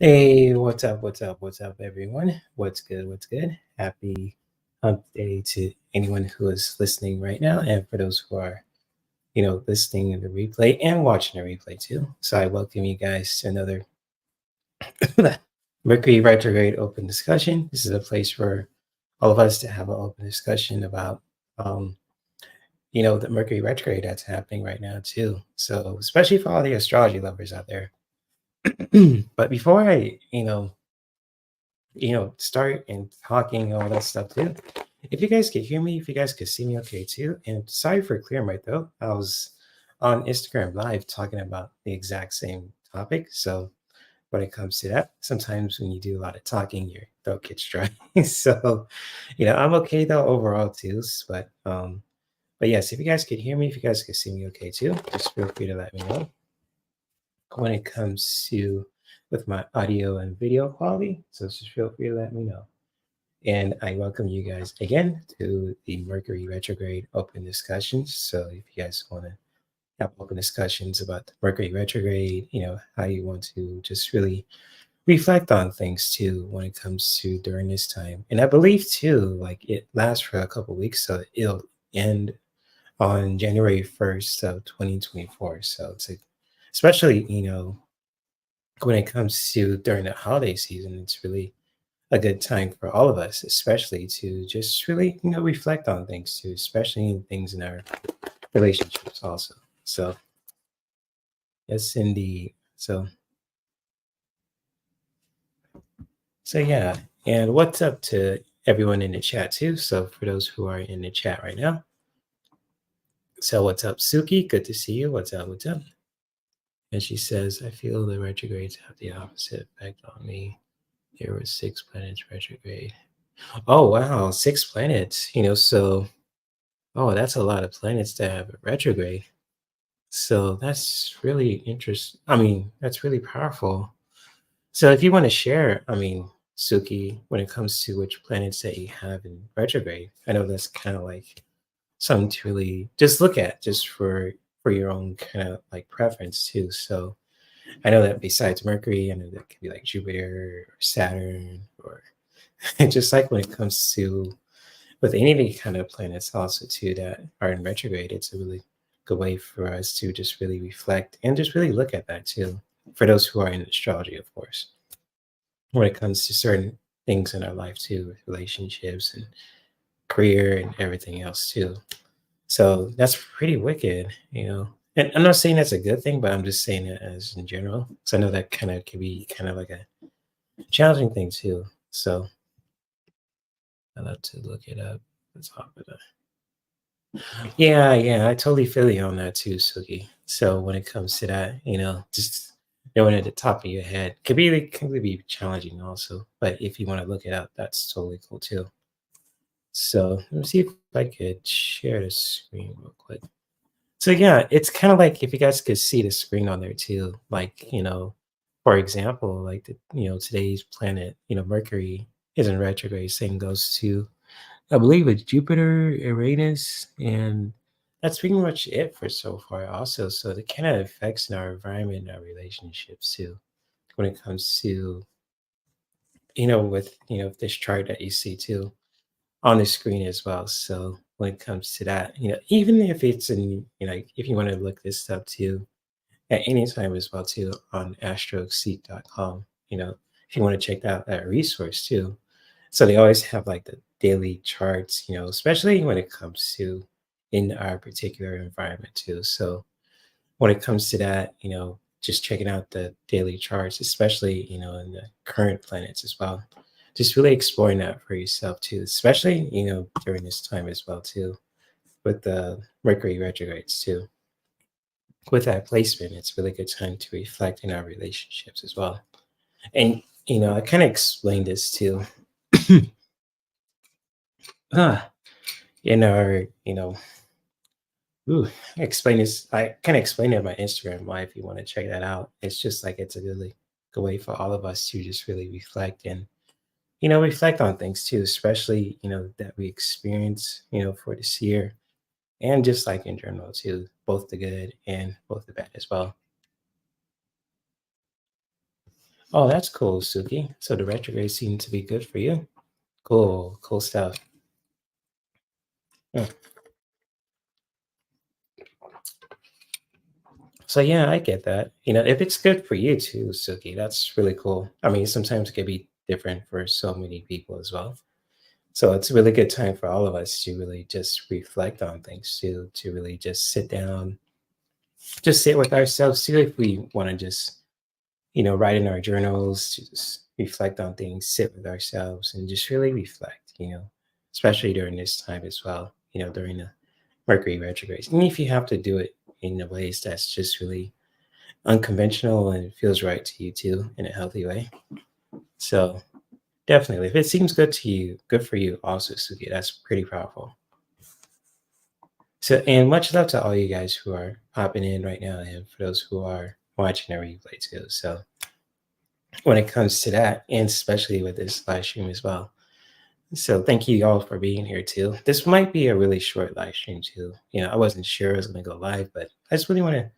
Hey, what's up? What's up, everyone? What's good? What's good? Happy hump day to anyone who is listening right now, and for those who are, listening in the replay and watching the replay too. So I welcome you guys to another Mercury Retrograde open discussion. This is a place for all of us to have an open discussion about, um, the Mercury Retrograde that's happening right now too. So especially for all the astrology lovers out there. But before I, start and talking all that stuff too. If you guys could hear me, if you guys could see me okay too. And sorry for clearing my throat. I was on Instagram Live talking about the exact same topic. So when it comes to that, sometimes when you do a lot of talking, your throat gets dry. So, I'm okay though overall too. But yes, if you guys could hear me, if you guys could see me okay too, just feel free to let me know when it comes to with my audio and video quality. So just feel free to let me know. And I welcome you guys again to the Mercury Retrograde open discussions. So if you guys want to have open discussions about the Mercury Retrograde, how you want to just really reflect on things too when it comes to during this time. And I believe too, like it lasts for a couple of weeks, so it'll end on January 1st of 2024. So it's like, especially, when it comes to during the holiday season, it's really a good time for all of us, especially to just really, reflect on things too, especially in things in our relationships also. So yes, indeed. So yeah. And what's up to everyone in the chat too? So for those who are in the chat right now. So what's up, Suki? Good to see you. What's up? What's up? And she says, I feel the retrogrades have the opposite effect on me. There were 6 planets retrograde. Oh wow, 6 planets. Oh, that's a lot of planets to have a retrograde. So that's really interesting. I mean, that's really powerful. So if you want to share, I mean, Suki, when it comes to which planets that you have in retrograde, I know that's kind of like something to really just look at just for your own kind of like preference too. So I know that besides Mercury, I know that could be like Jupiter or Saturn or just like when it comes to with any kind of planets also too that are in retrograde, it's a really good way for us to just really reflect and just really look at that too. For those who are in astrology, of course, when it comes to certain things in our life too, relationships and career and everything else too. So that's pretty wicked. And I'm not saying that's a good thing, but I'm just saying it as in general. So I know that kind of can be kind of like a challenging thing too. So I love to look it up. Let's hop it up. Yeah, yeah, I totally feel you on that too, Suki. So when it comes to that, just knowing at the top of your head can be challenging also. But if you want to look it up, that's totally cool too. So let me see if I could share the screen real quick. So yeah, it's kind of like if you guys could see the screen on there too, like, for example, like today's planet, Mercury is in retrograde, same goes to I believe it's Jupiter, Uranus, and that's pretty much it for so far. Also, so the kind of affects in our environment, and our relationships too. When it comes to with this chart that you see too on the screen as well. So when it comes to that, even if it's in if you want to look this up too at any time as well too on astroseek.com. If you want to check out that resource too. So they always have like the daily charts, especially when it comes to in our particular environment too. So when it comes to that, just checking out the daily charts, especially, in the current planets as well. Just really exploring that for yourself too, especially, during this time as well too, with the Mercury retrogrades too. With that placement, it's a really good time to reflect in our relationships as well. And, I kind of explained this too. Ah, in our, ooh, explain this. I kind of explained it on my Instagram live if you want to check that out. It's just like it's a really good way for all of us to just really reflect and, reflect on things too, especially, that we experience, for this year and just like in general too, both the good and both the bad as well. Oh, that's cool, Suki. So the retrograde seemed to be good for you. Cool, cool stuff. Yeah. So yeah, I get that. If it's good for you too, Suki, that's really cool. I mean, sometimes it can be different for so many people as well. So it's a really good time for all of us to really just reflect on things too, to really just sit down, just sit with ourselves too. If we want to just, write in our journals, to just reflect on things, sit with ourselves and just really reflect, especially during this time as well, during the Mercury retrograde. And if you have to do it in a ways that's just really unconventional and feels right to you too in a healthy way. So definitely, if it seems good to you, good for you also, Suki. That's pretty powerful. So, and much love to all you guys who are popping in right now, and for those who are watching the replay too. So, when it comes to that, and especially with this live stream as well. So, thank you all for being here too. This might be a really short live stream too. I wasn't sure I was going to go live, but I just really want to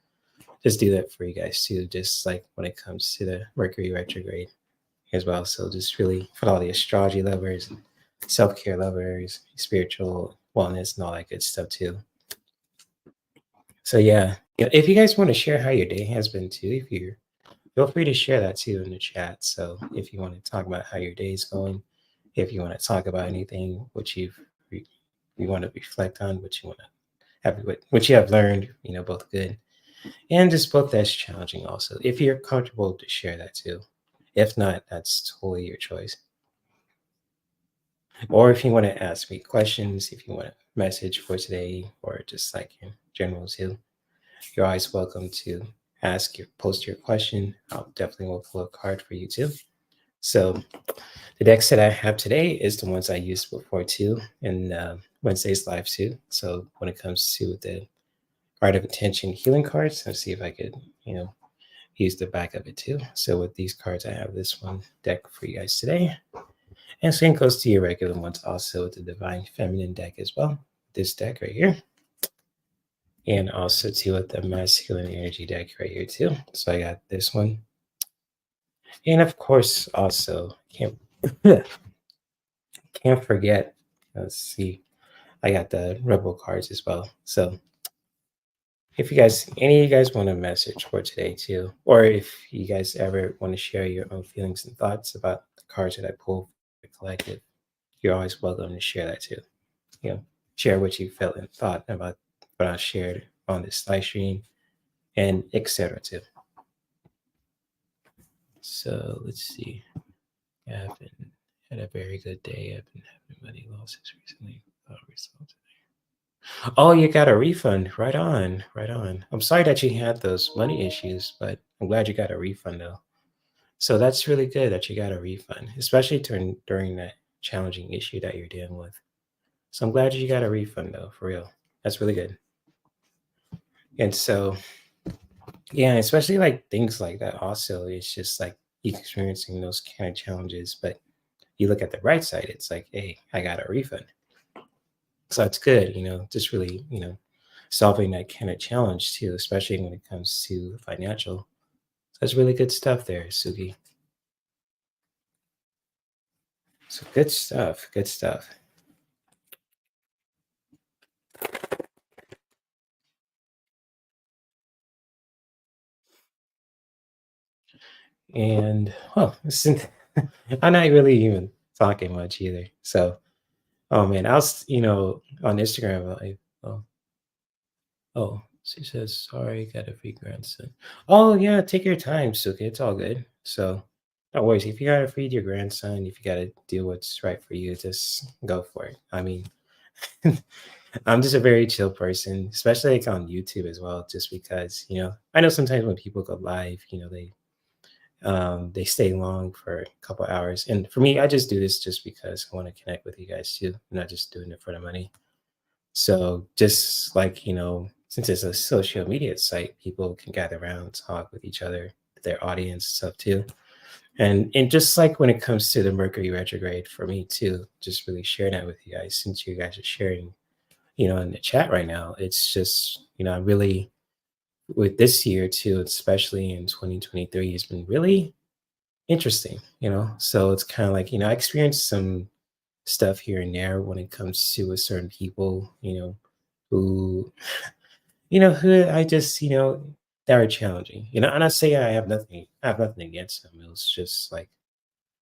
just do that for you guys too. Just like when it comes to the Mercury retrograde as well. So, just really for all the astrology lovers, self care lovers, spiritual wellness, and all that good stuff too. So yeah, if you guys want to share how your day has been too, if you feel free to share that too in the chat. So if you want to talk about how your day is going, if you want to talk about anything which you want to reflect on, what you want to have, what you have learned, both good and just both that's challenging. Also, if you're comfortable to share that too. If not, that's totally your choice. Or if you want to ask me questions, if you want a message for today, or just like in general too, you're always welcome to post your question. I'll definitely will pull a card for you too. So the decks that I have today is the ones I used before too in Wednesday's live too. So when it comes to the Art of Attention healing cards, let's see if I could, use the back of it too. So with these cards, I have this one deck for you guys today. And same goes to your regular ones also, the Divine Feminine deck as well. This deck right here. And also too with the masculine energy deck right here too. So I got this one. And of course, also can't forget. Let's see. I got the rebel cards as well. So if any of you guys want a message for today too, or if you guys ever want to share your own feelings and thoughts about the cards that I pulled for the collective, you're always welcome to share that too. Share what you felt and thought about what I shared on this live stream and etc. too. So let's see. I've been had a very good day. I've been having money losses recently. Results. Oh, you got a refund. Right on. Right on. I'm sorry that you had those money issues, but I'm glad you got a refund though. So that's really good that you got a refund, especially during that challenging issue that you're dealing with. So I'm glad you got a refund though, for real. That's really good. And so, yeah, especially like things like that also, it's just like experiencing those kind of challenges, but you look at the right side, it's like, hey, I got a refund. So it's good, just really, solving that kind of challenge too, especially when it comes to financial. So that's really good stuff there, Sugi. So good stuff, good stuff. And well, since I'm not really even talking much either. So, oh man, on Instagram, oh, oh, she says, sorry, got a free grandson. Oh, yeah, take your time, Suki. It's all good. So, no worries. If you got to feed your grandson, if you got to do what's right for you, just go for it. I mean, I'm just a very chill person, especially like on YouTube as well, just because, I know sometimes when people go live, they stay long for a couple hours. And for me, I just do this just because I want to connect with you guys too. I'm not just doing it for the money. So just like, since it's a social media site, people can gather around, talk with each other, their audience stuff too. And just like when it comes to the Mercury retrograde for me too, just really sharing that with you guys since you guys are sharing, in the chat right now. It's just, I really with this year too, especially in 2023, has been really interesting, So it's kind of like, I experienced some stuff here and there when it comes to with certain people, who, who I just, that are challenging, and I say I have nothing against them. It was just like,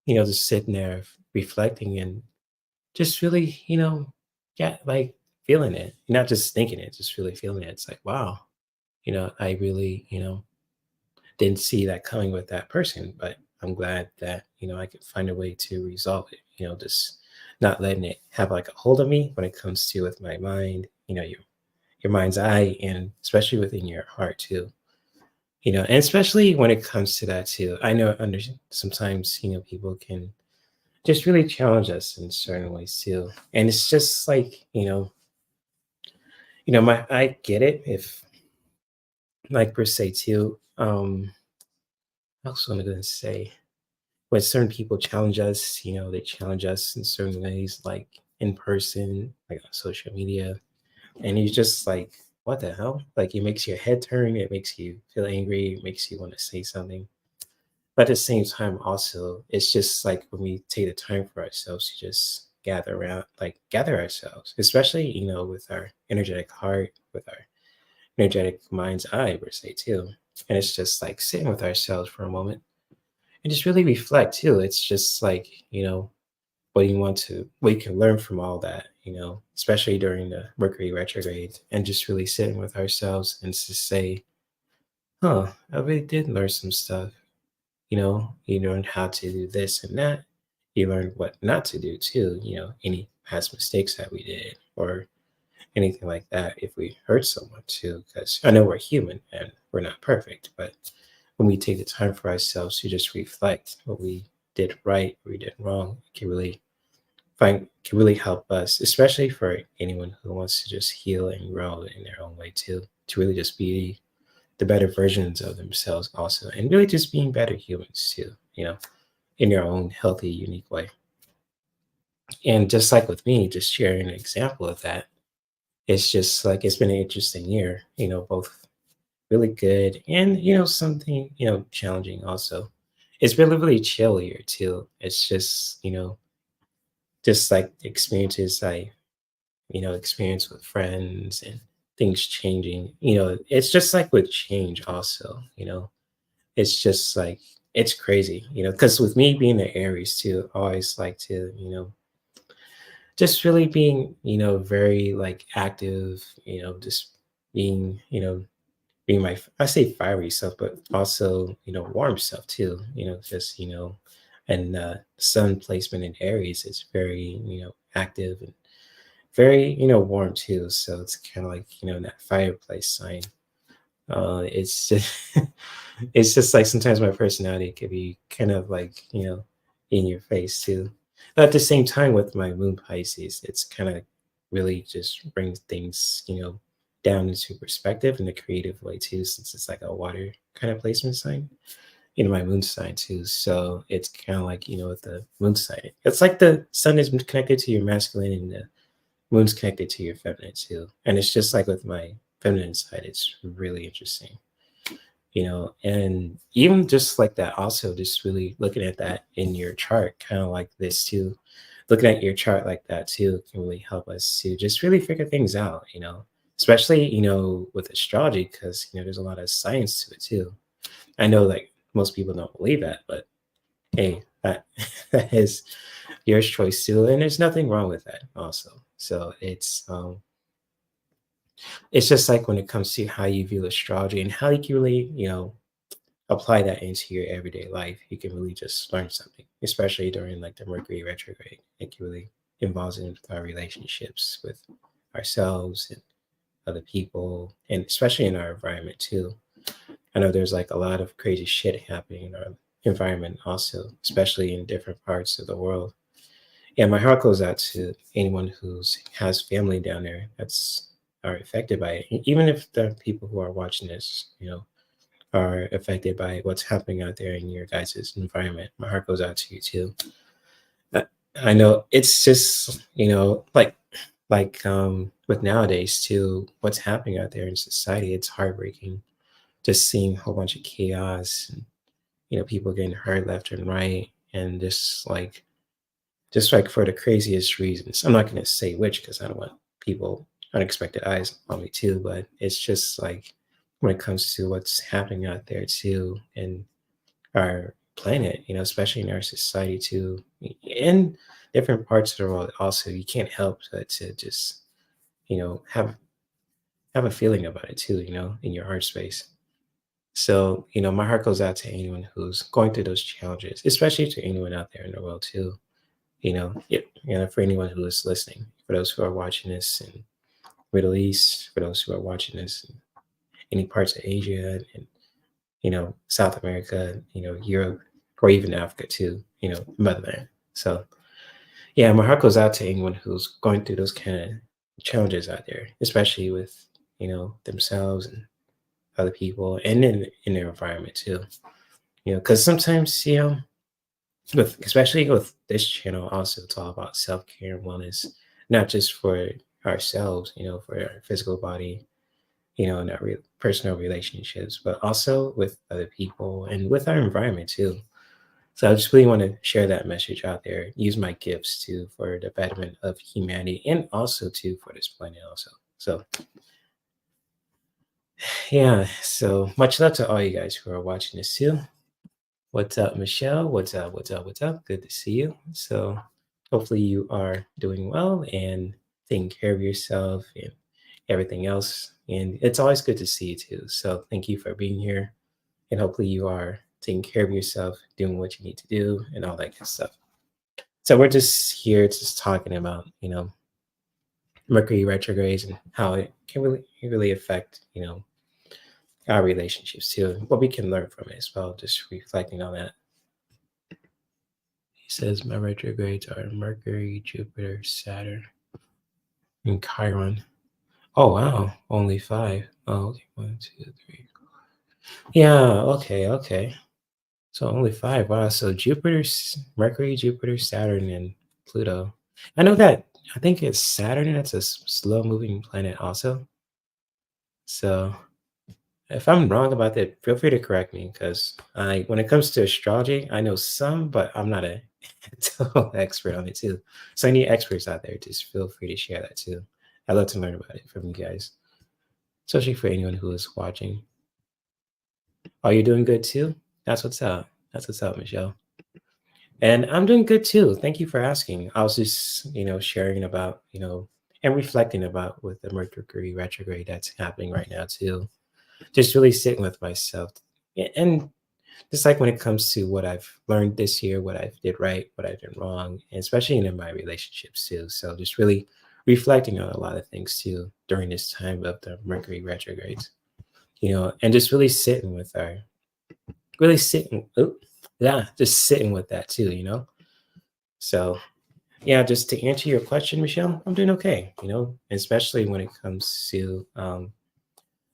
just sitting there reflecting and just really, yeah, like feeling it, not just thinking it, just really feeling it. It's like, wow, I really, didn't see that coming with that person, but I'm glad that, I could find a way to resolve it, just not letting it have like a hold of me when it comes to with my mind, your mind's eye, and especially within your heart too. And especially when it comes to that too. I know under sometimes, people can just really challenge us in certain ways too. And it's just like, my I get it if like per se too. What else was I gonna say? When certain people challenge us, they challenge us in certain ways, like in person, like on social media. And you just like, what the hell? Like it makes your head turn, it makes you feel angry, it makes you want to say something. But at the same time, also, it's just like when we take the time for ourselves to just gather around, like gather ourselves, especially, with our energetic heart, with our energetic mind's eye, per se, too. And it's just like sitting with ourselves for a moment and just really reflect, too. It's just like, what you can learn from all that, especially during the Mercury retrograde, and just really sitting with ourselves and to say, huh, I really did learn some stuff. You learn how to do this and that. You learn what not to do too, any past mistakes that we did or anything like that if we hurt someone too. Because I know we're human and we're not perfect, but when we take the time for ourselves to just reflect what we did right, what we did wrong, it can really help us, especially for anyone who wants to just heal and grow in their own way too, to really just be the better versions of themselves also, and really just being better humans too, in your own healthy, unique way. And just like with me, just sharing an example of that, it's just like it's been an interesting year, both really good and, something, challenging also. It's been really chill here too. It's just, just like experiences I, experience with friends and things changing. It's just like with change also, it's just like it's crazy, because with me being the Aries too, I always like to, just really being, very like active, just being, being my I say fiery self, but also, warm self too, just, and sun placement in Aries is very, active and very, warm too. So it's kind of like, that fireplace sign. It's just it's just like sometimes my personality could be kind of like, in your face too. But at the same time with my moon Pisces, it's kind of really just brings things, down into perspective in a creative way too, since it's like a water kind of placement sign, my moon sign too. So it's kind of like, with the moon sign. It's like the sun is connected to your masculine and the moon's connected to your feminine too. And it's just like with my feminine side, it's really interesting, and even just like that, also just really looking at that in your chart, kind of like this too. Looking at your chart like that too can really help us to just really figure things out, especially, with astrology, because, there's a lot of science to it too. I know like most people don't believe that, but hey, that, that is your choice too. And there's nothing wrong with that also. So it's just like when it comes to how you view astrology and how you can really, apply that into your everyday life, you can really just learn something, especially during like the Mercury retrograde. It can really involves in our relationships with ourselves and other people, and especially in our environment too. I know there's like a lot of crazy shit happening in our environment also, especially in different parts of the world. And my heart goes out to anyone who's has family down there that's are affected by it. Even if the people who are watching this, are affected by what's happening out there in your guys' environment. My heart goes out to you too. I I know it's just, with nowadays too, what's happening out there in society, it's heartbreaking just seeing a whole bunch of chaos people getting hurt left and right, and just like for the craziest reasons. I'm not going to say which because I don't want people unexpected eyes on me too, but it's just like when it comes to what's happening out there too in our planet, especially in our society too, in different parts of the world also, you can't help but to just, have a feeling about it too, in your heart space. So, my heart goes out to anyone who's going through those challenges, especially to anyone out there in the world too. Yeah, for anyone who is listening, for those who are watching this in Middle East, for those who are watching this in any parts of Asia and South America, Europe, or even Africa too, motherland. So yeah, my heart goes out to anyone who's going through those kind of challenges out there, especially with themselves and other people and in their environment too. Because sometimes with especially with this channel, also it's all about self care and wellness, not just for ourselves, for our physical body, and our personal relationships, but also with other people and with our environment too. So I just really want to share that message out there. Use my gifts too for the betterment of humanity and also too for this planet also. So yeah, so much love to all you guys who are watching this too. What's up, Michelle? What's up? What's up? What's up? Good to see you. So hopefully you are doing well and taking care of yourself and everything else. And it's always good to see you too. So thank you for being here. And hopefully you are taking care of yourself, doing what you need to do, and all that good stuff. So we're just here just talking about, Mercury retrogrades and how it can really affect, our relationships too, and what we can learn from it as well, just reflecting on that. He says my retrogrades are Mercury, Jupiter, Saturn, and Chiron. Oh wow, only five. Oh, okay. One, two, three. Yeah, okay. So only five. Wow. So Mercury, Jupiter, Saturn, and Pluto. I know that. I think it's Saturn. That's a slow moving planet, also. So if I'm wrong about that, feel free to correct me because when it comes to astrology, I know some, but I'm not a total expert on it too. So any experts out there, just feel free to share that too. I'd love to learn about it from you guys, especially for anyone who is watching. Are you doing good too? That's what's up. That's what's up, Michelle. And I'm doing good too. Thank you for asking. I was just, sharing about, and reflecting about with the Mercury retrograde that's happening right now too. Just really sitting with myself. And just like when it comes to what I've learned this year, what I did right, what I did wrong, and especially in my relationships too. So just really reflecting on a lot of things too during this time of the Mercury retrogrades, and just really sitting with really sitting, yeah, just sitting with that too, So yeah, just to answer your question, Michelle, I'm doing okay, especially when it comes to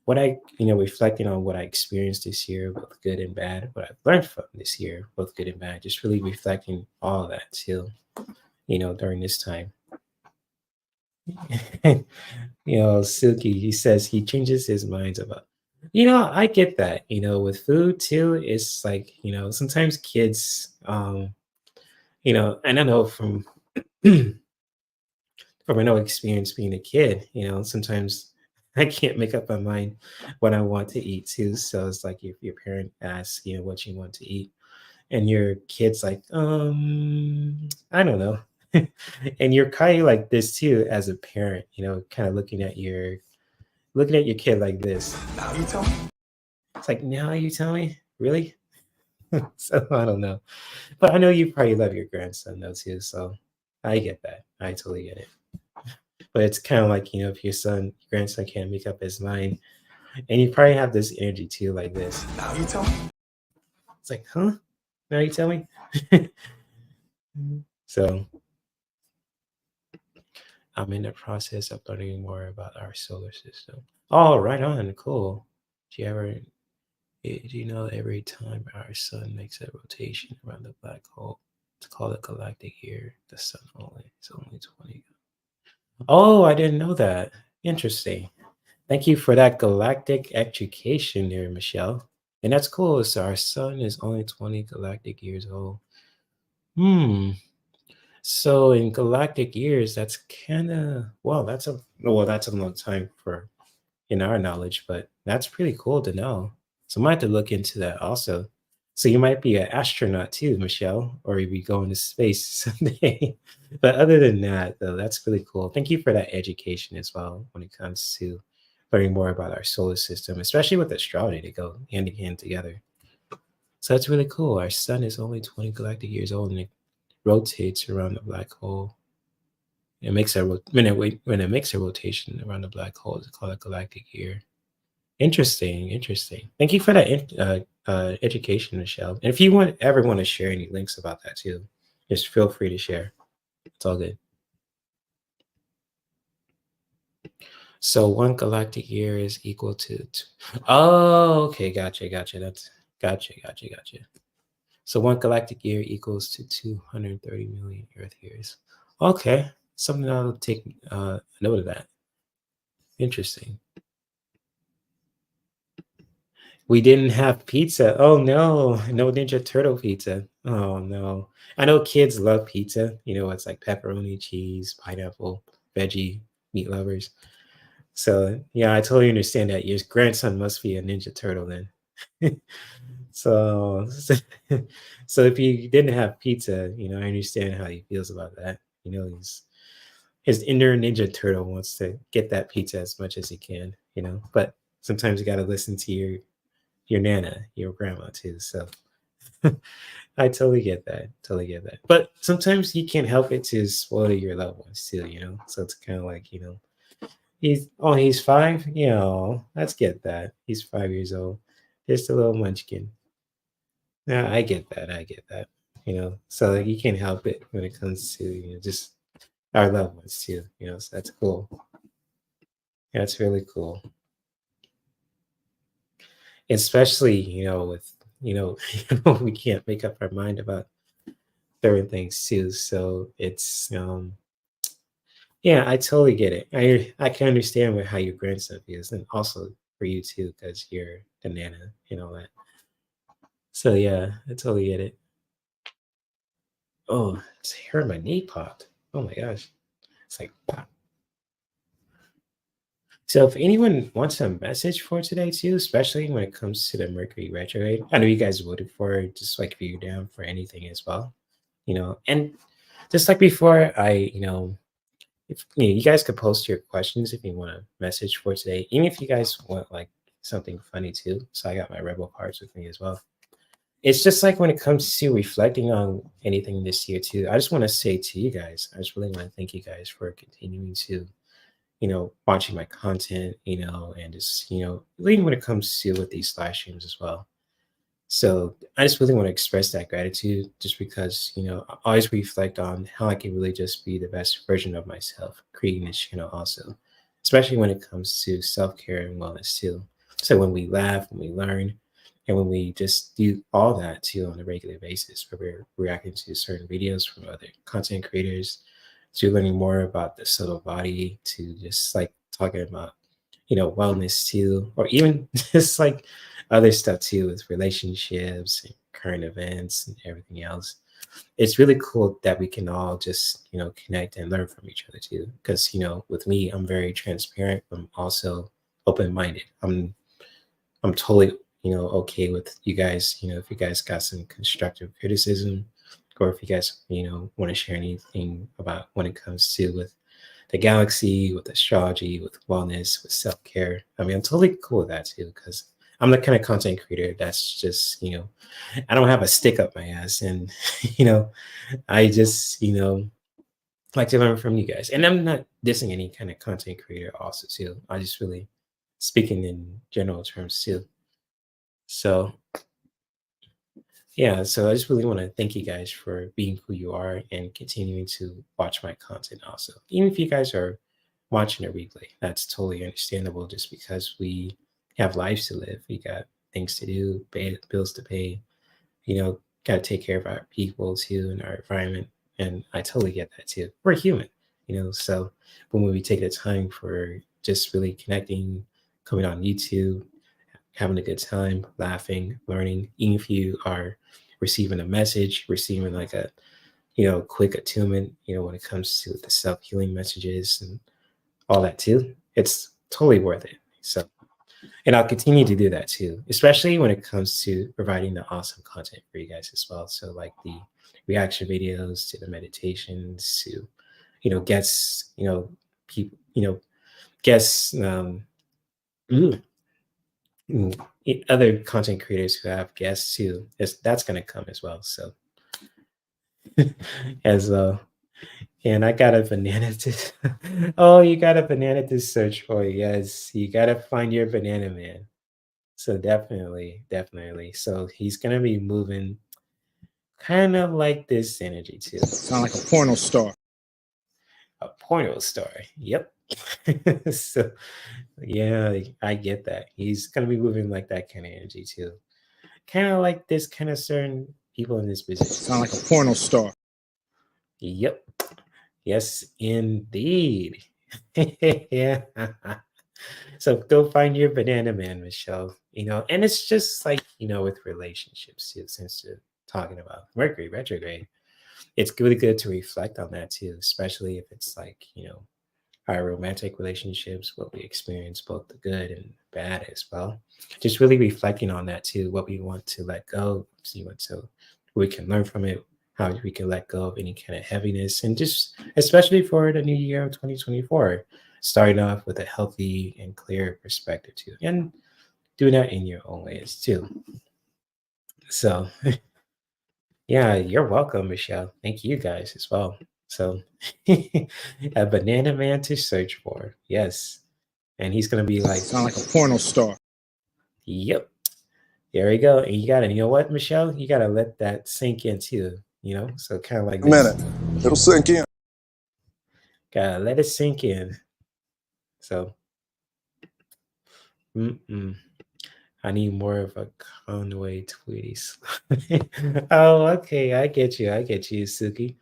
what reflecting on what I experienced this year, both good and bad, what I've learned from this year, both good and bad, just really reflecting all of that too, during this time. Silky, he says he changes his minds about, I get that, with food too, it's like, sometimes kids, and I know from from my own experience being a kid, sometimes I can't make up my mind what I want to eat too. So it's like if your parent asks, what you want to eat, and your kid's like, I don't know. And you're kind of like this too as a parent, kind of looking at your kid like this. Now you tell me. It's like, now you tell me? Really? So I don't know. But I know you probably love your grandson though too. So I get that. I totally get it. But it's kind of like, if your grandson can't make up his mind, and you probably have this energy too, like this. Now you tell me. It's like, huh? Now you tell me? So I'm in the process of learning more about our solar system. Oh, right on. Cool. Do you know every time our sun makes a rotation around the black hole, it's called a galactic year. The sun is only 20. Oh, I didn't know that. Interesting. Thank you for that galactic education there, Michelle. And that's cool. So our sun is only 20 galactic years old. Hmm. So in galactic years, that's kind of that's a long time for in our knowledge, but that's pretty cool to know. So I might have to look into that also. So you might be an astronaut too, Michelle, or you be going to space someday. But other than that, though, that's really cool. Thank you for that education as well when it comes to learning more about our solar system, especially with astrology. They go hand in hand together. So that's really cool. Our sun is only 20 galactic years old and it rotates around the black hole. It makes when it makes a rotation around the black hole, it's called a galactic year. Interesting, interesting. Thank you for that education, Michelle. And if you ever want to share any links about that too, just feel free to share. It's all good. So one galactic year is equal to. Oh, okay, gotcha, gotcha. That's gotcha. So one galactic year equals to 230 million Earth years. Okay, something I'll take note of that. Interesting. We didn't have pizza. Oh no, no Ninja Turtle pizza. Oh no. I know kids love pizza. It's like pepperoni, cheese, pineapple, veggie, meat lovers. So yeah, I totally understand that. Your grandson must be a Ninja Turtle then. so, so if you didn't have pizza, I understand how he feels about that. His inner Ninja Turtle wants to get that pizza as much as he can. But sometimes you got to listen to your nana, your grandma too. So I totally get that. Totally get that. But sometimes you can't help it to spoil your loved ones too. So it's kind of like, he's 5. Let's get that. He's 5 years old. Just a little munchkin. Yeah, I get that. I get that. So like, you can't help it when it comes to, just our loved ones too. So that's cool. That's really cool. Especially, with, we can't make up our mind about certain things too. So it's yeah, I totally get it. I can understand how your grandson feels, and also for you too, because you're a nana and all that. So yeah, I totally get it. Oh, it's hair in my knee popped. Oh my gosh. It's like pop. So if anyone wants a message for today too, especially when it comes to the Mercury retrograde, I know you guys voted for it, just like if you're down for anything as well. And just like before, if you guys could post your questions if you want a message for today, even if you guys want like something funny too. So I got my rebel cards with me as well. It's just like when it comes to reflecting on anything this year too. I just want to say to you guys, I just really want to thank you guys for continuing to, watching my content, and just, even when it comes to with these live streams as well. So I just really want to express that gratitude just because, I always reflect on how I can really just be the best version of myself, creating this channel also, especially when it comes to self-care and wellness too. So when we laugh, when we learn, and when we just do all that too on a regular basis, where we're reacting to certain videos from other content creators, to learning more about the subtle body, to just like talking about wellness too, or even just like other stuff too with relationships and current events and everything else. It's really cool that we can all just, connect and learn from each other too. Because, with me, I'm very transparent. I'm also open-minded. I'm totally, okay with you guys, if you guys got some constructive criticism or if you guys, want to share anything about when it comes to with the galaxy, with astrology, with wellness, with self care. I mean, I'm totally cool with that too, because I'm the kind of content creator that's just, I don't have a stick up my ass. And, I just, like to learn from you guys. And I'm not dissing any kind of content creator also too. I just really speaking in general terms too. So yeah, so I just really want to thank you guys for being who you are and continuing to watch my content also. Even if you guys are watching a replay, that's totally understandable just because we have lives to live. We got things to do, bills to pay, got to take care of our people too and our environment. And I totally get that too. We're human, so when we take the time for just really connecting, coming on YouTube, having a good time, laughing, learning. Even if you are receiving a message, receiving like a quick attunement, when it comes to the self-healing messages and all that too, it's totally worth it. So, and I'll continue to do that too, especially when it comes to providing the awesome content for you guys as well. So like the reaction videos to the meditations to, guests, people, guests, ooh, other content creators who have guests too. That's going to come as well. So as and I got a banana to oh, you got a banana to search for. Yes, you got to find your banana man. So definitely, definitely. So he's gonna be moving kind of like this energy too. Sound like a porno star. A porno star. Yep. So yeah, I get that. He's gonna be moving like that kind of energy too. Kind of like this kind of certain people in this position. Sound like a porno star. Yep. Yes, indeed. Yeah. So go find your banana man, Michelle. And it's just like, with relationships too, since you're talking about Mercury retrograde, it's really good to reflect on that too, especially if it's like, our romantic relationships, what we experience, both the good and bad as well. Just really reflecting on that too, what we want to let go, see what so we can learn from it, how we can let go of any kind of heaviness, and just especially for the new year of 2024, starting off with a healthy and clear perspective too, and doing that in your own ways too. So yeah, you're welcome, Michelle. Thank you guys as well. So a banana man to search for. Yes. And he's gonna be like, Sound like a porno star. yep, there we go. And you know what, Michelle? You gotta let that sink in too, So kind of like A minute. It'll sink in. Gotta let it sink in. So, I need more of a Conway Tweeties. Oh, okay. I get you. I get you, Suki.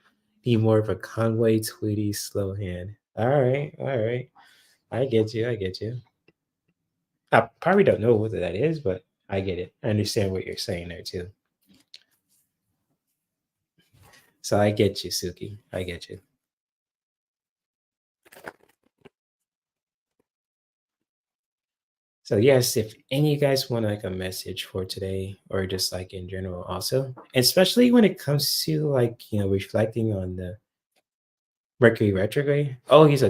Need more of a Conway Tweety slow hand. All right. All right. I get you. I get you. I probably don't know what that is, but I get it. I understand what you're saying there too. So I get you, Suki. I get you. So yes, if any of you guys want like a message for today or just like in general also, especially when it comes to like, reflecting on the Mercury retrograde. Oh, he's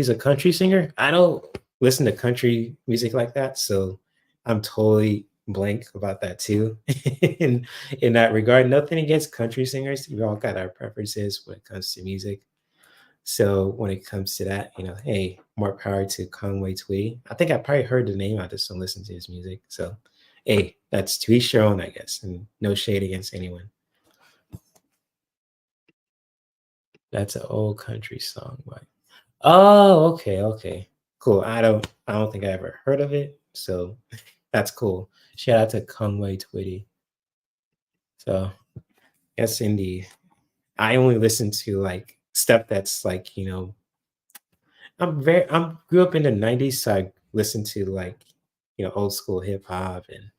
a country singer. I don't listen to country music like that, so I'm totally blank about that too. in in that regard, nothing against country singers. We all got our preferences when it comes to music. So when it comes to that, hey, more power to Conway Twitty. I think I probably heard the name. I just don't listen to his music. So, hey, that's to each your own, I guess, and no shade against anyone. That's an old country song, but oh, okay, okay, cool. I don't think I ever heard of it, so that's cool. Shout out to Conway Twitty. So yes, indeed. I only listen to like stuff that's like I'm grew up in the '90s, so I listened to like old school hip hop and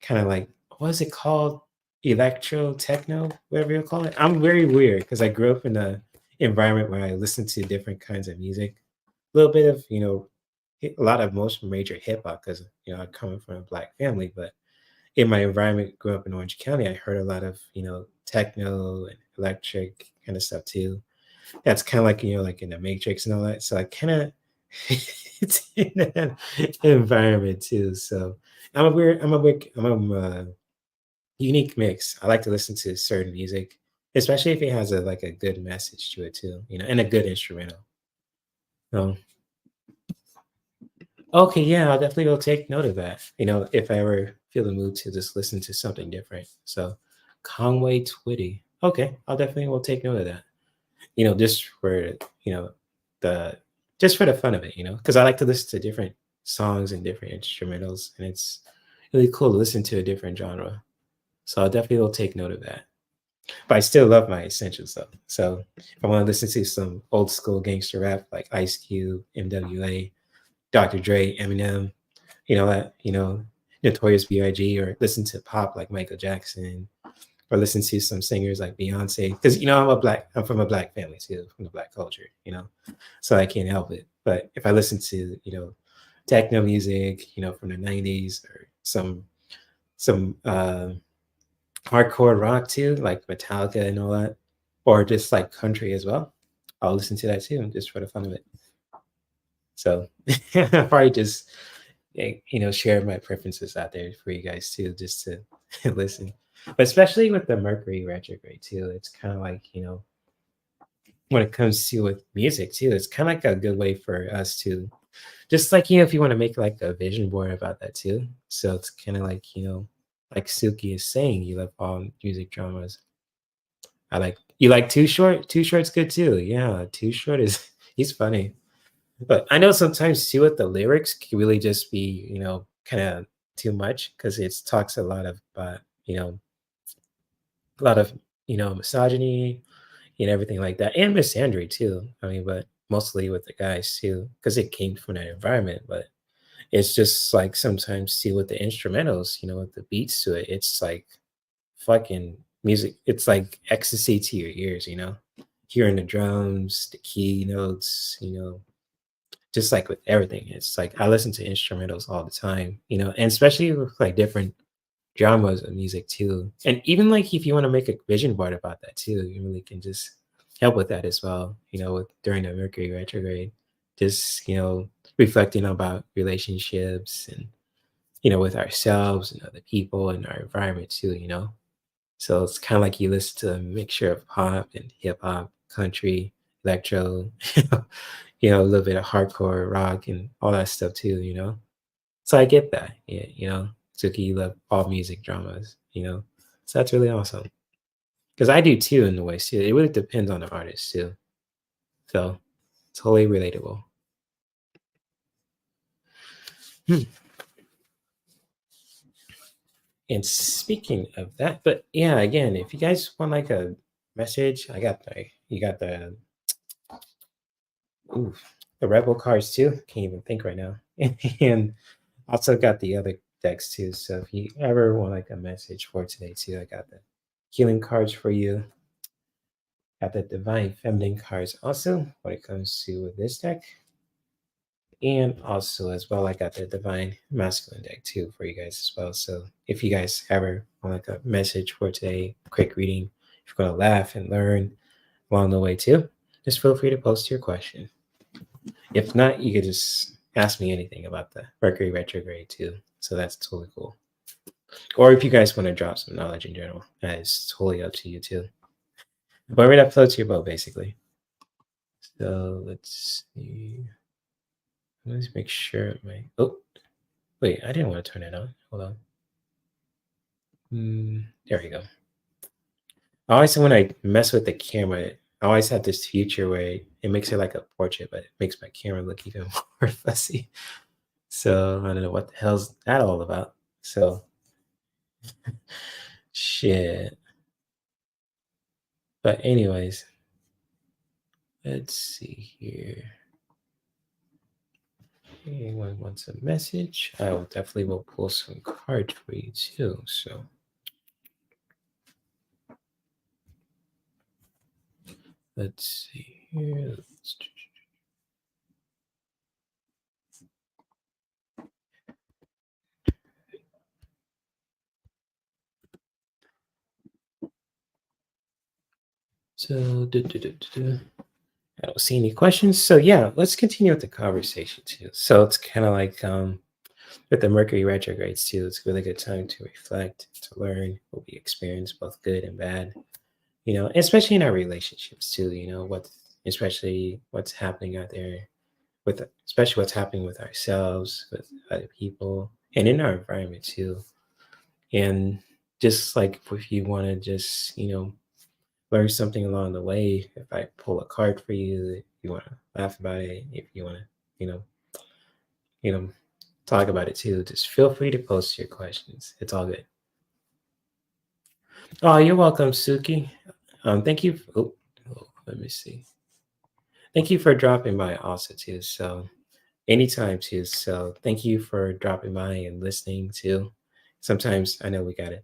kind of like what is it called, electro techno, whatever you call it. I'm very weird because I grew up in a environment where I listened to different kinds of music, a little bit of a lot of most major hip hop because I'm coming from a black family, but in my environment, grew up in Orange County, I heard a lot of techno and electric kind of stuff too. That's kind of like like in the Matrix and all that. So I kind of it's in that environment too. So I'm a unique mix. I like to listen to certain music, especially if it has a like a good message to it too, and a good instrumental. So okay, yeah, I'll definitely will take note of that. If I ever feel the mood to just listen to something different. So Conway Twitty. Okay, I'll definitely will take note of that. Just for the just for the fun of it, because I like to listen to different songs and different instrumentals, and it's really cool to listen to a different genre. So I definitely will take note of that. But I still love my essentials though. So if I want to listen to some old school gangster rap like Ice Cube, MWA, Dr. Dre, Eminem, that Notorious B.I.G. or listen to pop like Michael Jackson or listen to some singers like Beyonce. Because I'm from a black family too, from the black culture, so I can't help it. But if I listen to techno music, from the '90s or some hardcore rock too, like Metallica and all that, or just like country as well, I'll listen to that too, just for the fun of it. So I'll probably just share my preferences out there for you guys too, just to listen. But especially with the Mercury retrograde too, it's kind of like when it comes to with music too, it's kind of like a good way for us to just like if you want to make like a vision board about that too. So it's kind of like like Suki is saying, you love all music dramas. I like you like Too Short. Too Short's good too. Yeah, Too Short is he's funny. But I know sometimes too with the lyrics can really just be, kind of too much because it talks a lot of a lot of misogyny and everything like that, and misandry too. I mean, but mostly with the guys too, because it came from that environment. But it's just like sometimes see with the instrumentals, with the beats to it, it's like fucking music. It's like ecstasy to your ears, hearing the drums, the key notes, just like with everything. It's like I listen to instrumentals all the time, and especially with like different genres of music too. And even like if you want to make a vision board about that too, you really can just help with that as well, with during the Mercury retrograde. Just, reflecting about relationships and, with ourselves and other people and our environment too. So it's kind of like you listen to a mixture of pop and hip hop, country, electro, a little bit of hardcore rock and all that stuff too. So I get that. Yeah, Suki, you love all music dramas, So that's really awesome. Because I do too in the ways too. It really depends on the artist too. So totally relatable. Hmm. And speaking of that, but yeah, again, if you guys want like a message, I got ooh, the Rebel cards too. Can't even think right now. And also got the other decks too. So if you ever want like a message for today too, I got the healing cards for you. Got the divine feminine cards also when it comes to this deck. And also as well, I got the divine masculine deck too for you guys as well. So if you guys ever want like a message for today, quick reading, if you're gonna laugh and learn along the way too, just feel free to post your question. If not, you could just ask me anything about the Mercury retrograde too. So that's totally cool. Or if you guys want to drop some knowledge in general, that is totally up to you too. Whatever that floats your boat, basically. So let's see. Let's make sure my wait, I didn't want to turn it on. Hold on. There we go. I always when I mess with the camera, I always have this feature where it makes it like a portrait, but it makes my camera look even more fussy. So I don't know what the hell's that all about. So shit. But anyways, let's see here. Anyone wants a message? I will definitely will pull some cards for you too. So let's see here. So I don't see any questions. So yeah, let's continue with the conversation too. So it's kind of like with the Mercury retrogrades too, it's a really good time to reflect, to learn what we experience, both good and bad. Especially in our relationships too. Especially what's happening out there especially what's happening with ourselves, with other people, and in our environment too. And just like if you want to just learn something along the way, if I pull a card for you, if you want to laugh about it, if you want to you know you know talk about it too, just feel free to post your questions. It's all good. Oh, you're welcome, Suki. Thank you. Let me see. Thank you for dropping by also too. So anytime too. So thank you for dropping by and listening too. Sometimes I know we gotta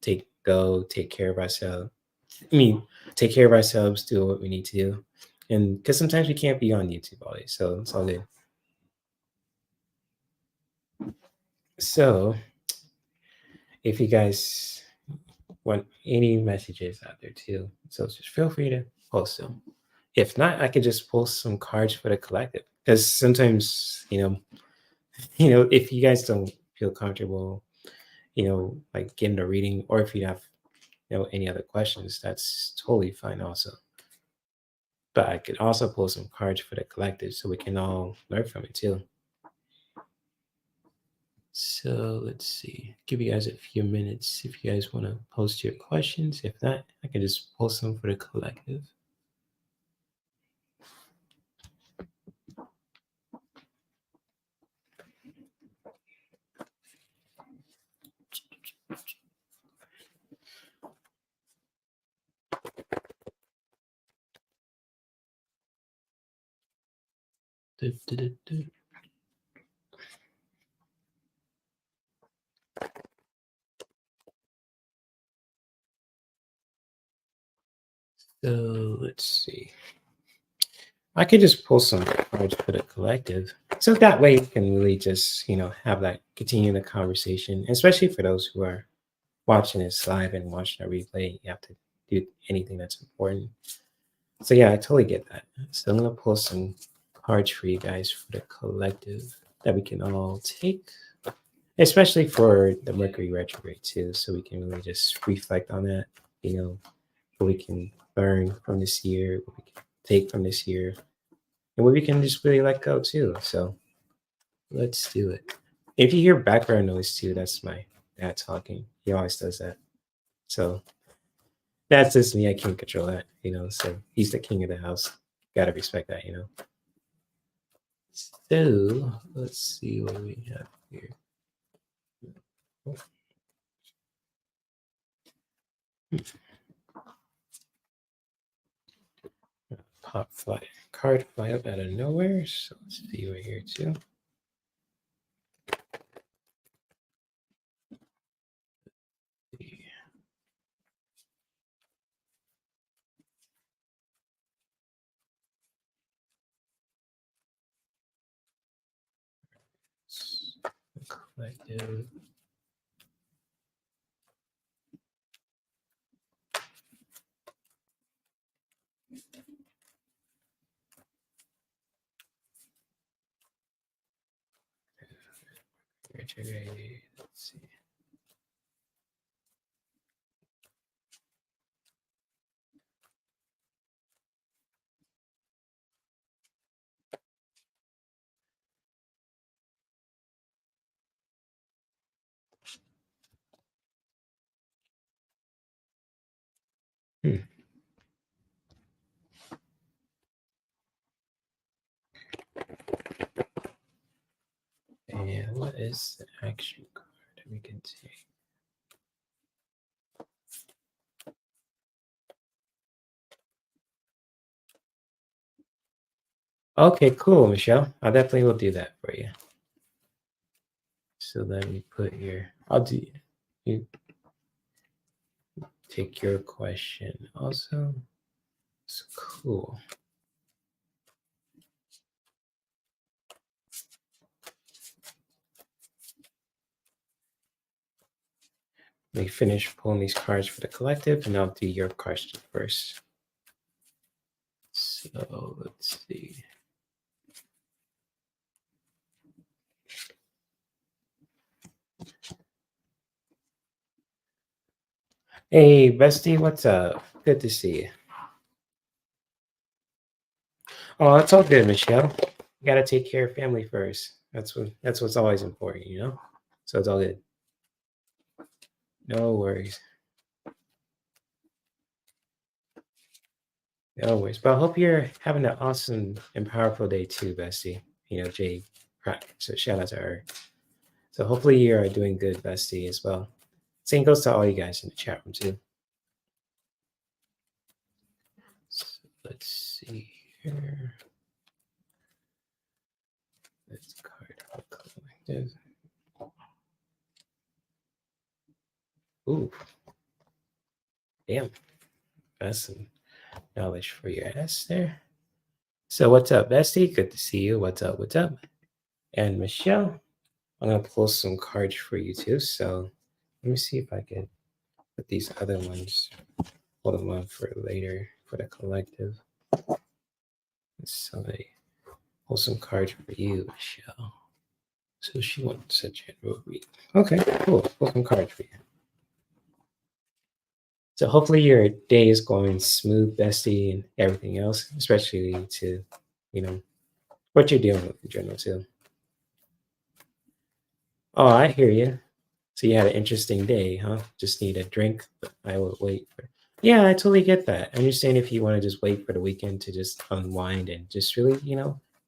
take care of ourselves. I mean, take care of ourselves, do what we need to do. And because sometimes we can't be on YouTube always. So it's all good. So if you guys want any messages out there too, so just feel free to post them. If not, I could just post some cards for the collective. Because sometimes, if you guys don't feel comfortable, like getting a reading, or if you have, any other questions, that's totally fine also. But I could also pull some cards for the collective so we can all learn from it too. So let's see. Give you guys a few minutes if you guys want to post your questions. If not, I can just post them for the collective. Du, du, du, du. So let's see. I could just pull some cards for the collective. So that way we can really just, have that continue the conversation, especially for those who are watching this live and watching a replay. You have to do anything that's important. So yeah, I totally get that. So I'm gonna pull some cards for you guys for the collective that we can all take, especially for the Mercury retrograde too, so we can really just reflect on that, what we can learn from this year, what we can take from this year, and what we can just really let go too. So let's do it. If you hear background noise too, that's my dad talking. He always does that. So that's just me. I can't control that, So he's the king of the house. Gotta respect that. So let's see what we have here. Pop fly card fly up out of nowhere. So let's see right here too. Collective. Retrograde. Let's see. And what is the action card that we can take? Okay, cool, Michelle. I definitely will do that for you. So let me put here. I'll do you take your question also. It's cool. Let me finish pulling these cards for the collective, and I'll do your question first. So let's see. Hey, bestie, what's up? Good to see you. Oh, it's all good, Michelle. You gotta take care of family first. That's what's always important. So it's all good. No worries. No worries. But I hope you're having an awesome and powerful day too, bestie. Jay Crack. So shout out to her. So hopefully you're doing good, bestie, as well. Same goes to all you guys in the chat room too. So let's see here. This card collective. Ooh, damn. That's some knowledge for your ass there. So what's up, Bestie? Good to see you. What's up? What's up? And Michelle, I'm gonna pull some cards for you too. So let me see if I can put these other ones, hold them on for later for the collective. So I pull some cards for you, Michelle. So she wants a general read. Okay, cool. Pull some cards for you. So hopefully your day is going smooth, Bestie, and everything else, especially to, you know, what you're dealing with in general too. Oh, I hear you. So you had an interesting day, huh? Just need a drink, but I will wait for. Yeah, I totally get that. I understand if you want to just wait for the weekend to just unwind and just really,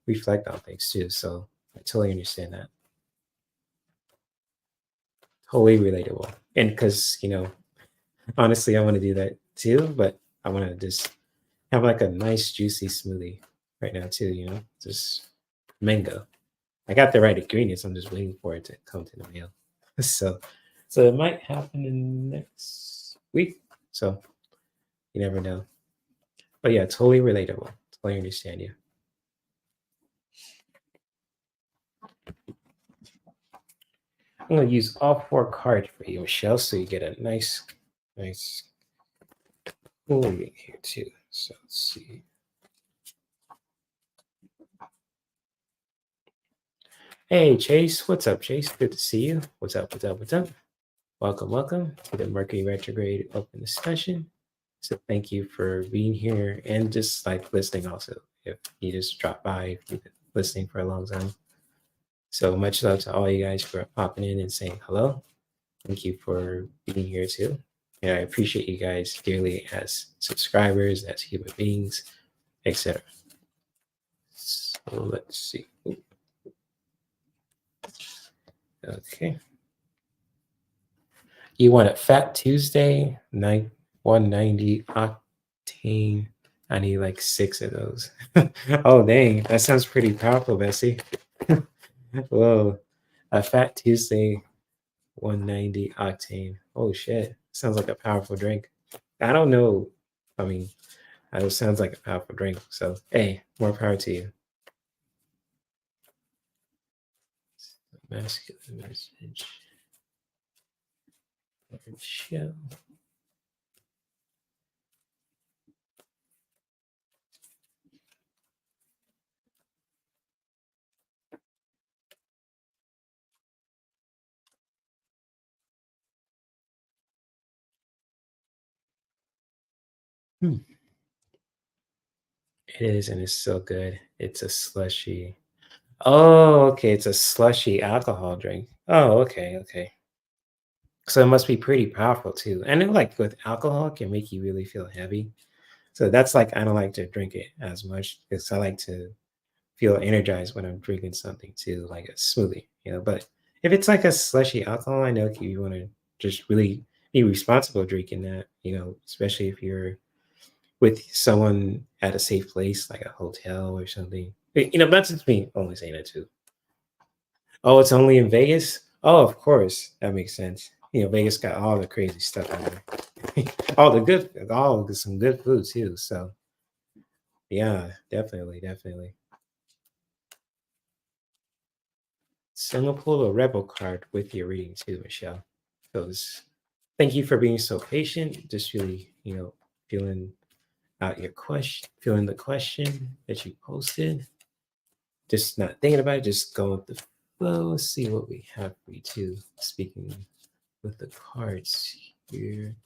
reflect on things too. So I totally understand that. Totally relatable. And because, honestly, I want to do that too, but I want to just have like a nice juicy smoothie right now too, just mango. I got the right ingredients. I'm just waiting for it to come to the mail. So it might happen in next week. So you never know. But yeah, totally relatable. Totally understand you. I'm gonna use all 4 cards for you, Michelle, so you get a nice cool reading here too. So let's see. Hey Chase, what's up, Chase? Good to see you. What's up? What's up? What's up? Welcome to the Mercury Retrograde open discussion. So thank you for being here and just like listening also. If you just dropped by, if you've been listening for a long time. So much love to all you guys for popping in and saying hello. Thank you for being here too. And I appreciate you guys dearly as subscribers, as human beings, etc. So let's see. Okay. You want a Fat Tuesday, 190 octane. I need like 6 of those. Oh, dang. That sounds pretty powerful, Bessie. Whoa. A Fat Tuesday, 190 octane. Oh, shit. Sounds like a powerful drink. I don't know. I mean, it sounds like a powerful drink. So, hey, more power to you. Masculine message. Show. It is, and it's so good. It's a slushy. Oh, okay. It's a slushy alcohol drink. Oh, okay. So it must be pretty powerful too. And then, like with alcohol, it can make you really feel heavy. So that's like I don't like to drink it as much because I like to feel energized when I'm drinking something too, like a smoothie. But if it's like a slushy alcohol, I know you want to just really be responsible drinking that, especially if you're with someone at a safe place like a hotel or something. That's just me only saying that too. Oh, it's only in Vegas? Oh, of course. That makes sense. Vegas got all the crazy stuff out there. Some good food too. So yeah, definitely. Singapore Rebel card with your reading too, Michelle. So thank you for being so patient. Just really, feeling out your question, feeling the question that you posted. Just not thinking about it, just going with the flow. See what we have for you too. Speaking with the cards here.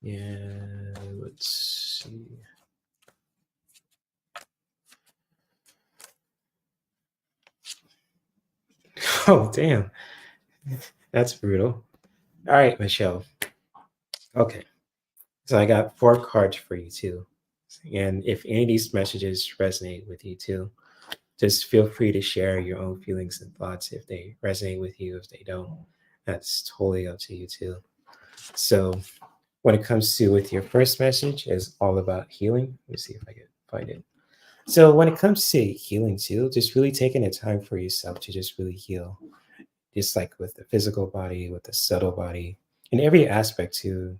Yeah, let's see. Oh, damn. That's brutal. All right, Michelle. Okay. So I got 4 cards for you too. And if any of these messages resonate with you too, just feel free to share your own feelings and thoughts if they resonate with you. If they don't, that's totally up to you too. So when it comes to with your first message is all about healing. Let me see if I can find it. So when it comes to healing too, just really taking the time for yourself to just really heal, just like with the physical body, with the subtle body, in every aspect too,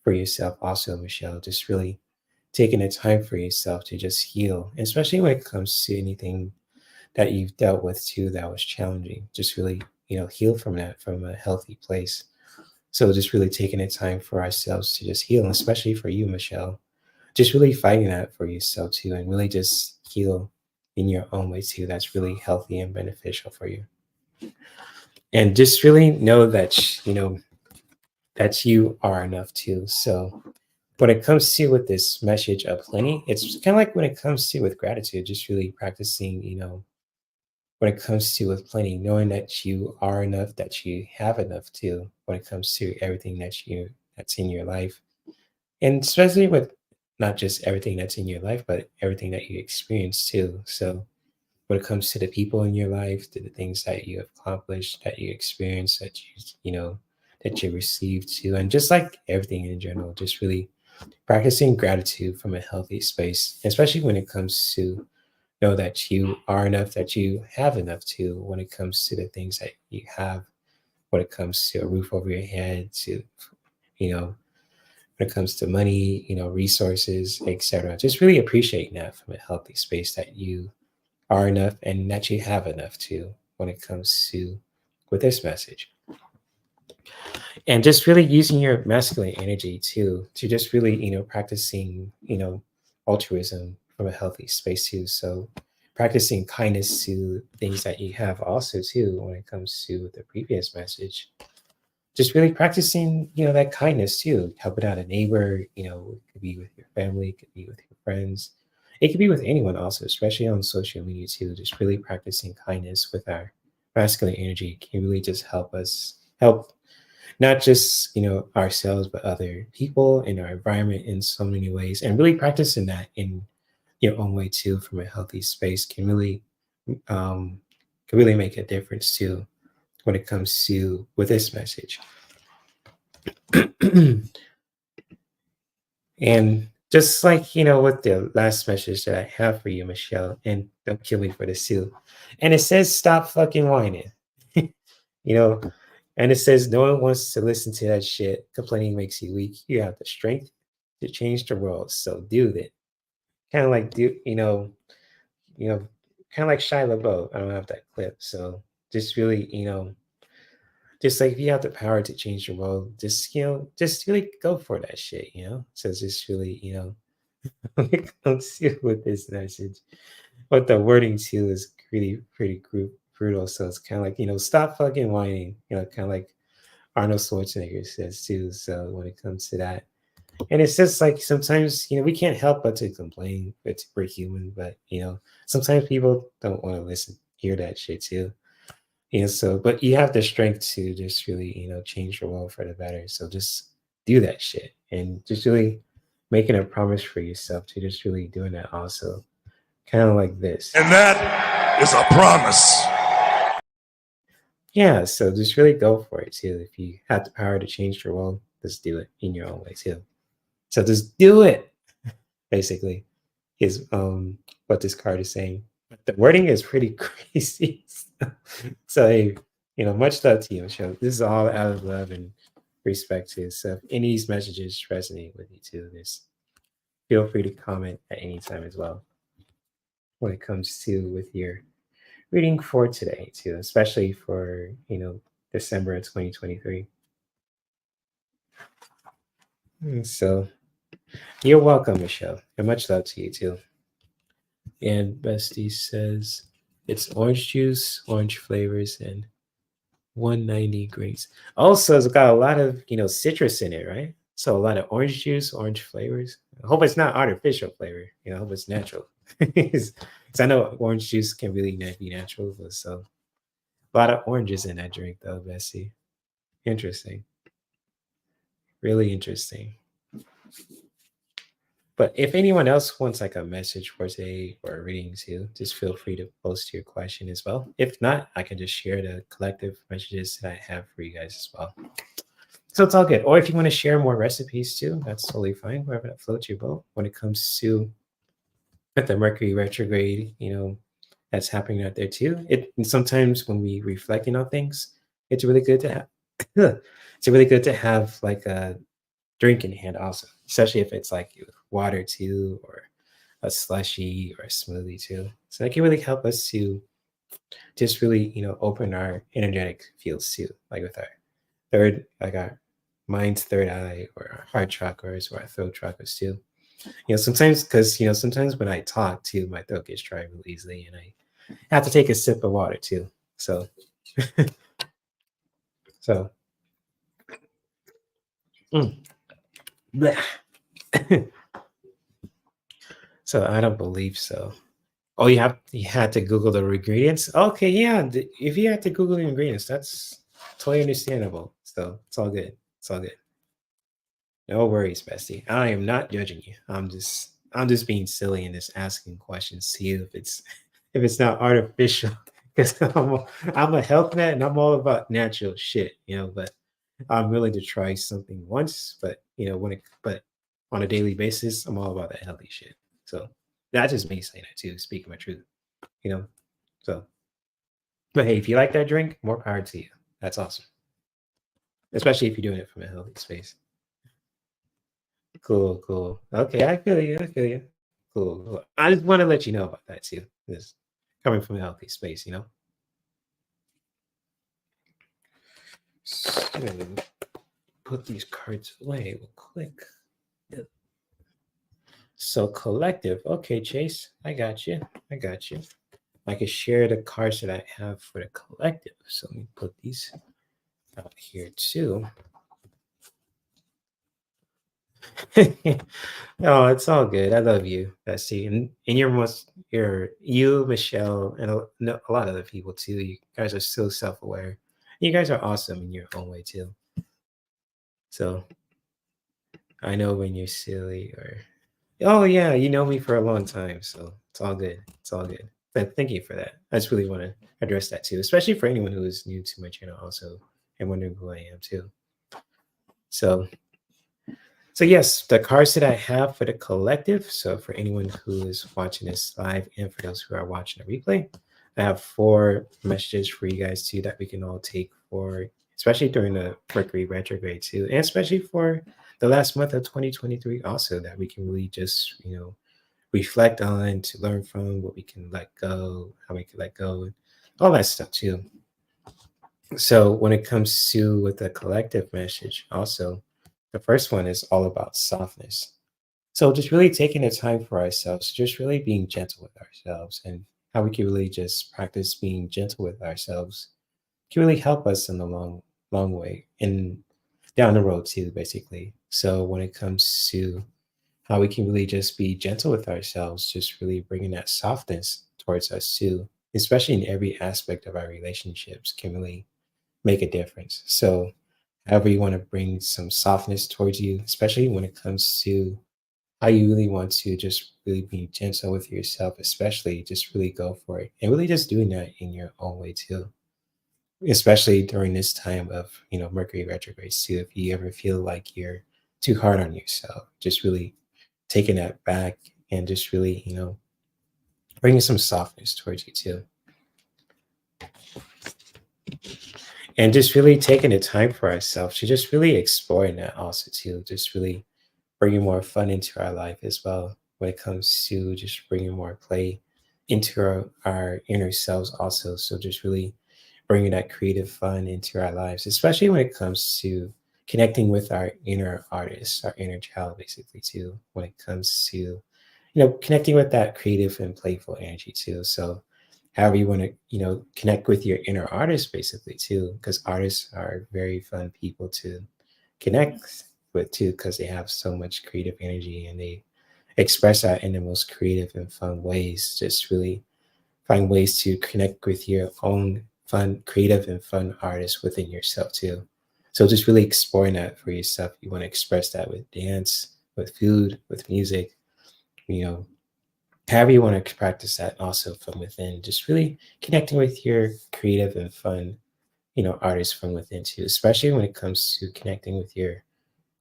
for yourself also, Michelle, just really taking the time for yourself to just heal, especially when it comes to anything that you've dealt with too that was challenging. Just really, heal from that from a healthy place. So just really taking the time for ourselves to just heal, and especially for you, Michelle, just really fighting that for yourself too, and really just heal in your own way too. That's really healthy and beneficial for you. And just really know that that you are enough too. So when it comes to with this message of plenty, it's kind of like when it comes to with gratitude, just really practicing, when it comes to with plenty, knowing that you are enough, that you have enough too, when it comes to everything that's in your life. And especially with not just everything that's in your life, but everything that you experience too. So when it comes to the people in your life, to the things that you have accomplished, that you experienced, that you received too, and just like everything in general, just really practicing gratitude from a healthy space, especially when it comes to know that you are enough, that you have enough too, when it comes to the things that you have, when it comes to a roof over your head, to, you know, when it comes to money, resources, etc. Just really appreciating that from a healthy space that you are enough and that you have enough too when it comes to with this message. And just really using your masculine energy too to just really practicing altruism from a healthy space too. So practicing kindness to things that you have also too when it comes to the previous message, just really practicing that kindness too, helping out a neighbor, it could be with your family, it could be with your friends, it could be with anyone also, especially on social media too. Just really practicing kindness with our masculine energy can really just help not just ourselves but other people in our environment in so many ways, and really practicing that in your own way too from a healthy space um can really make a difference too when it comes to with this message. And just like with the last message that I have for you, Michelle, and don't kill me for this too, and it says stop fucking whining. you know And it says, no one wants to listen to that shit. Complaining makes you weak. You have the strength to change the world. So do that. Kind of like you know, kind of like Shia LaBeouf. I don't have that clip. So just really, just like if you have the power to change the world, just really go for that shit. So just really, when it comes to with this message, but the wording too is really pretty brutal. So it's kind of like, stop fucking whining, kind of like Arnold Schwarzenegger says too. So when it comes to that, and it's just like sometimes we can't help but to complain. We're human, but sometimes people don't want to listen, hear that shit too. So but you have the strength to just really change the world for the better. So just do that shit and just really making a promise for yourself to just really doing that also, kind of like this. And that is a promise. Yeah, so just really go for it too. If you have the power to change the world, just do it in your own way too. So just do it, basically, is what this card is saying. But the wording is pretty crazy. So hey, much love to you, Michelle. This is all out of love and respect too. So if any of these messages resonate with you too, just feel free to comment at any time as well when it comes to with your reading for today too, especially for December of 2023. So you're welcome, Michelle, and much love to you too. And Bestie says it's orange juice, orange flavors, and 190 grapes. Also, it's got a lot of citrus in it, right? So a lot of orange juice, orange flavors. I hope it's not artificial flavor. I hope it's natural. Because I know orange juice can really not be natural, but so a lot of oranges in that drink, though, Bessie. Interesting. Really interesting. But if anyone else wants like a message for today or a reading too, just feel free to post your question as well. If not, I can just share the collective messages that I have for you guys as well. So it's all good. Or if you want to share more recipes too, that's totally fine. Wherever that floats your boat when it comes to with the Mercury retrograde, that's happening out there too. And sometimes when we reflecting on things, it's really good to have it's really good to have like a drink in hand also, especially if it's like water too, or a slushy or a smoothie too. So that can really help us to just really, open our energetic fields too, like with our like our mind's third eye, or our heart chakras, or our throat chakras too. Sometimes, because sometimes when I talk too, my throat gets dry really easily, and I have to take a sip of water too. So, so, mm, bleh. So I don't believe so. Oh, you had to Google the ingredients. Okay, yeah. If you had to Google the ingredients, that's totally understandable. So it's all good. It's all good. No worries, bestie. I am not judging you. I'm just being silly and just asking questions to you if it's not artificial. Because I'm a health nut and I'm all about natural shit, but I'm willing to try something once, but but on a daily basis, I'm all about that healthy shit. So that's just me saying that too, speaking my truth, you know. So but hey, if you like that drink, more power to you. That's awesome. Especially if you're doing it from a healthy space. Cool, cool. Okay, I feel you. I feel you. Cool, cool. I just want to let you know about that too. This coming from a healthy space. So put these cards away real quick. Yep. So collective. Okay, Chase. I got you. I got you. I can share the cards that I have for the collective. So let me put these out here too. Oh, it's all good. I love you, Bessie, and you, Michelle, and a lot of other people too. You guys are so self-aware. You guys are awesome in your own way too. So I know when you're silly, or oh yeah, you know me for a long time, so it's all good. It's all good. But thank you for that. I just really want to address that too, especially for anyone who is new to my channel also and wondering who I am too. So So yes, the cards that I have for the collective. So for anyone who is watching this live and for those who are watching the replay, I have 4 messages for you guys too that we can all take for, especially during the Mercury retrograde too, and especially for the last month of 2023 also, that we can really just reflect on, to learn from, what we can let go, how we can let go, and all that stuff too. So when it comes to with the collective message also, the first one is all about softness. So just really taking the time for ourselves, just really being gentle with ourselves, and how we can really just practice being gentle with ourselves can really help us in the long way and down the road too, basically. So when it comes to how we can really just be gentle with ourselves, just really bringing that softness towards us too, especially in every aspect of our relationships, can really make a difference. So however you want to bring some softness towards you, especially when it comes to how you really want to just really be gentle with yourself, especially just really go for it. And really just doing that in your own way too. Especially during this time of, Mercury retrogrades too. If you ever feel like you're too hard on yourself, just really taking that back and just really, bringing some softness towards you too. And just really taking the time for ourselves to just really exploring that also too. Just really bringing more fun into our life as well when it comes to just bringing more play into our inner selves also. So just really bringing that creative fun into our lives, especially when it comes to connecting with our inner artist, our inner child, basically too, when it comes to, connecting with that creative and playful energy too. So however you want to, connect with your inner artist basically too, because artists are very fun people to connect with too, because they have so much creative energy and they express that in the most creative and fun ways. Just really find ways to connect with your own fun, creative and fun artists within yourself too. So just really exploring that for yourself. You want to express that with dance, with food, with music, you know, however you want to practice that also from within. Just really connecting with your creative and fun, artists from within too, especially when it comes to connecting with your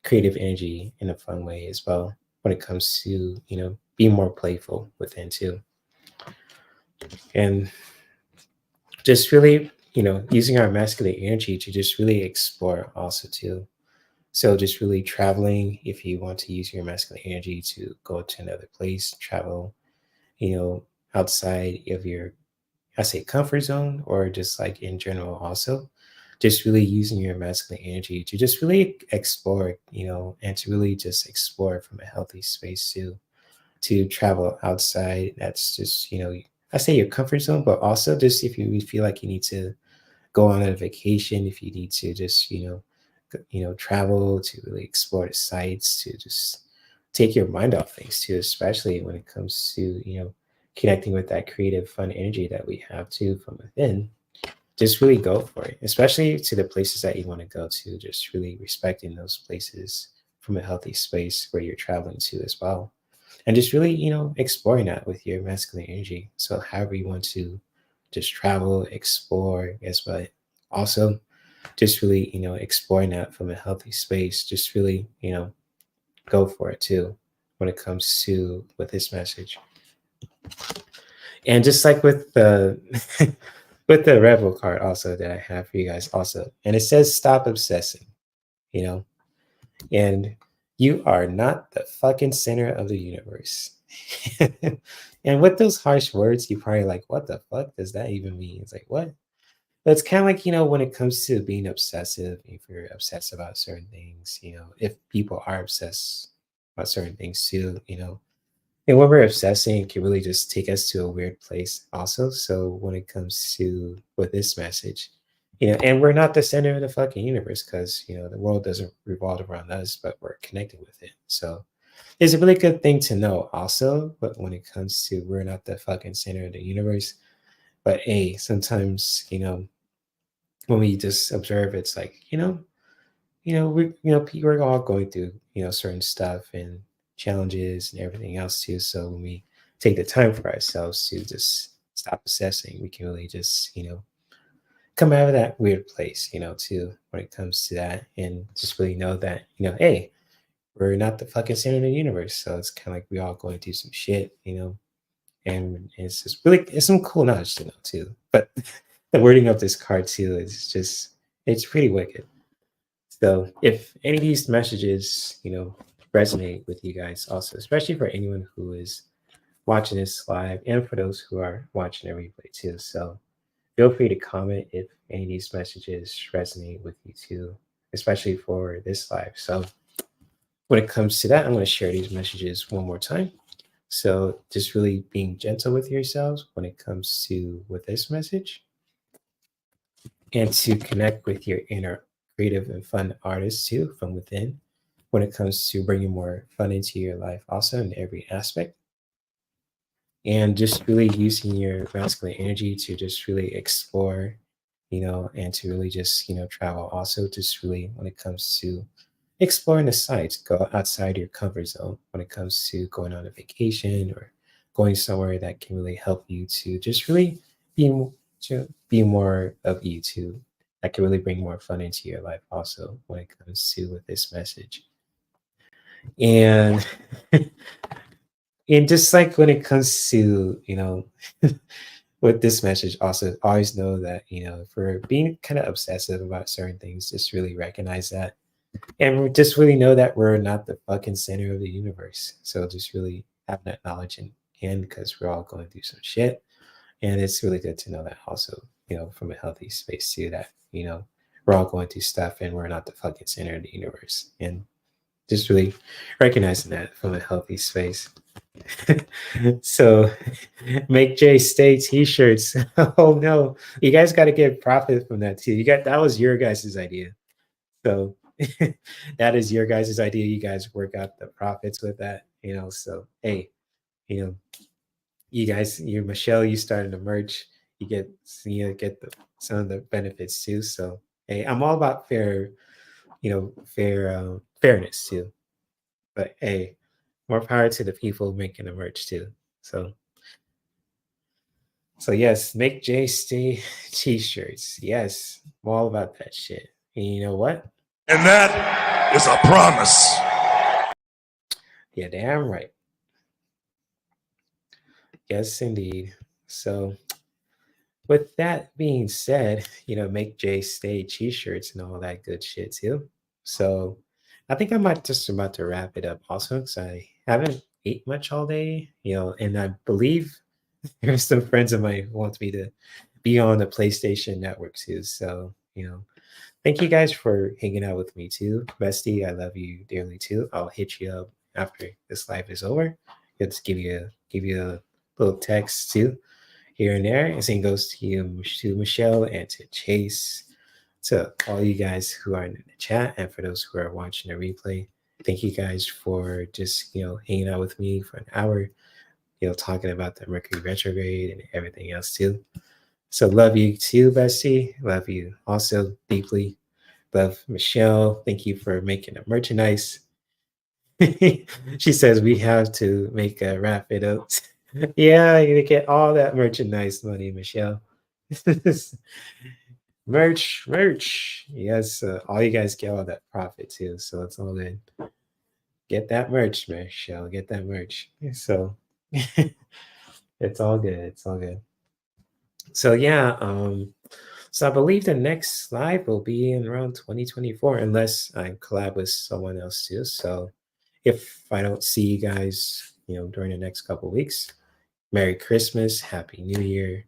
creative energy in a fun way as well. When it comes to, be more playful within too. And just really, using our masculine energy to just really explore also too. So just really traveling, if you want to use your masculine energy to go to another place, travel, outside of your, I say, comfort zone, or just like in general also, just really using your masculine energy to just really explore, and to really just explore from a healthy space too, to travel outside. That's just, I say your comfort zone, but also just if you feel like you need to go on a vacation, if you need to just, travel to really explore the sites, to just take your mind off things too, especially when it comes to, connecting with that creative, fun energy that we have too from within. Just really go for it, especially to the places that you want to go to, just really respecting those places from a healthy space where you're traveling to as well. And just really, exploring that with your masculine energy. So however you want to just travel, explore, guess what? Also, just really, exploring that from a healthy space, just really, go for it too when it comes to with this message. And just like with the with the rebel card also that I have for you guys also. And it says stop obsessing, you know, and you are not the fucking center of the universe. And with those harsh words, you probably like, what the fuck does that even mean? It's like, what? But it's kind of like, when it comes to being obsessive, if you're obsessed about certain things, if people are obsessed about certain things too, and when we're obsessing, it can really just take us to a weird place also. So when it comes to with this message, and we're not the center of the fucking universe because, the world doesn't revolve around us, but we're connected with it. So it's a really good thing to know also. But when it comes to we're not the fucking center of the universe, but A, sometimes, when we just observe, it's like, we're all going through, certain stuff and challenges and everything else too. So when we take the time for ourselves to just stop assessing, we can really just, come out of that weird place, too, when it comes to that, and just really know that, hey, we're not the fucking center of the universe. So it's kind of like we all going through some shit, and it's just really, it's some cool knowledge to know too. But the wording of this card too is just, it's pretty wicked. So if any of these messages, resonate with you guys also, especially for anyone who is watching this live and for those who are watching the replay too. So feel free to comment if any of these messages resonate with you too, especially for this live. So when it comes to that, I'm going to share these messages one more time. So just really being gentle with yourselves when it comes to with this message, and to connect with your inner creative and fun artist too from within when it comes to bringing more fun into your life also in every aspect, and just really using your masculine energy to just really explore, and to really just, travel also, just really when it comes to exploring the sites, go outside your comfort zone when it comes to going on a vacation or going somewhere that can really help you to just really be to be more of you too. That can really bring more fun into your life also when it comes to with this message. And and just like when it comes to, with this message also, always know that, if we're being kind of obsessive about certain things, just really recognize that, and we just really know that we're not the fucking center of the universe. So just really have that knowledge in hand because we're all going through some shit. And it's really good to know that also, from a healthy space too, that, we're all going through stuff and we're not the fucking center of the universe. And just really recognizing that from a healthy space. So make J stay t-shirts. Oh no, you guys got to get profit from that too. That was your guys' idea. So that is your guys' idea. You guys work out the profits with that, So hey, you know, you guys, Michelle, you started the merch. You get some of the benefits too. So hey, I'm all about fairness too. But hey, more power to the people making the merch too. So yes, make J stay t-shirts. Yes, I'm all about that shit. And you know what? And that is a promise. Yeah, damn right. Yes, indeed. So with that being said, make Jay stay t-shirts and all that good shit too. So I think I might just about to wrap it up also because I haven't ate much all day, and I believe there's some friends of mine who want me to be on the PlayStation Network too. So, thank you guys for hanging out with me too. Bestie, I love you dearly too. I'll hit you up after this live is over. Just give you a little text too here and there. And same goes to you, to Michelle, and to Chase, to all you guys who are in the chat, and for those who are watching the replay. Thank you guys for just hanging out with me for an hour, talking about the Mercury retrograde and everything else too. So love you too, Bessie. Love you also deeply. Love Michelle. Thank you for making the merchandise. She says we have to make a wrap it up. Yeah, you get all that merchandise money, Michelle. Merch. Yes, all you guys get all that profit too, so it's all good. Get that merch, Michelle. Get that merch. So it's all good. It's all good. So yeah, so I believe the next live will be in around 2024, unless I collab with someone else too. So if I don't see you guys, during the next couple weeks, Merry Christmas, Happy New Year.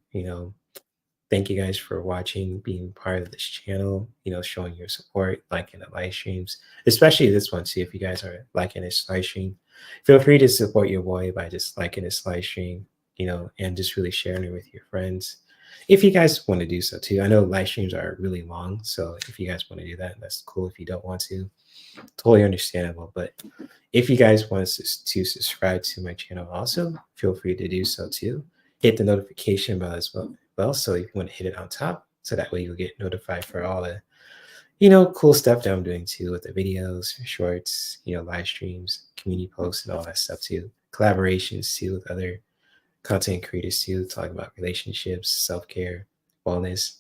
Thank you guys for watching, being part of this channel, showing your support, liking the live streams, especially this one too. If you guys are liking this live stream, feel free to support your boy by just liking this live stream, and just really sharing it with your friends. If you guys want to do so too. I know live streams are really long, so if you guys want to do that, that's cool. If you don't want to, totally understandable. But if you guys want to subscribe to my channel also, feel free to do so too. Hit the notification bell as well. So if you want to hit it on top, so that way you'll get notified for all the, cool stuff that I'm doing too with the videos, shorts, live streams, community posts, and all that stuff too. Collaborations too with other content creators too, talking about relationships, self-care, wellness,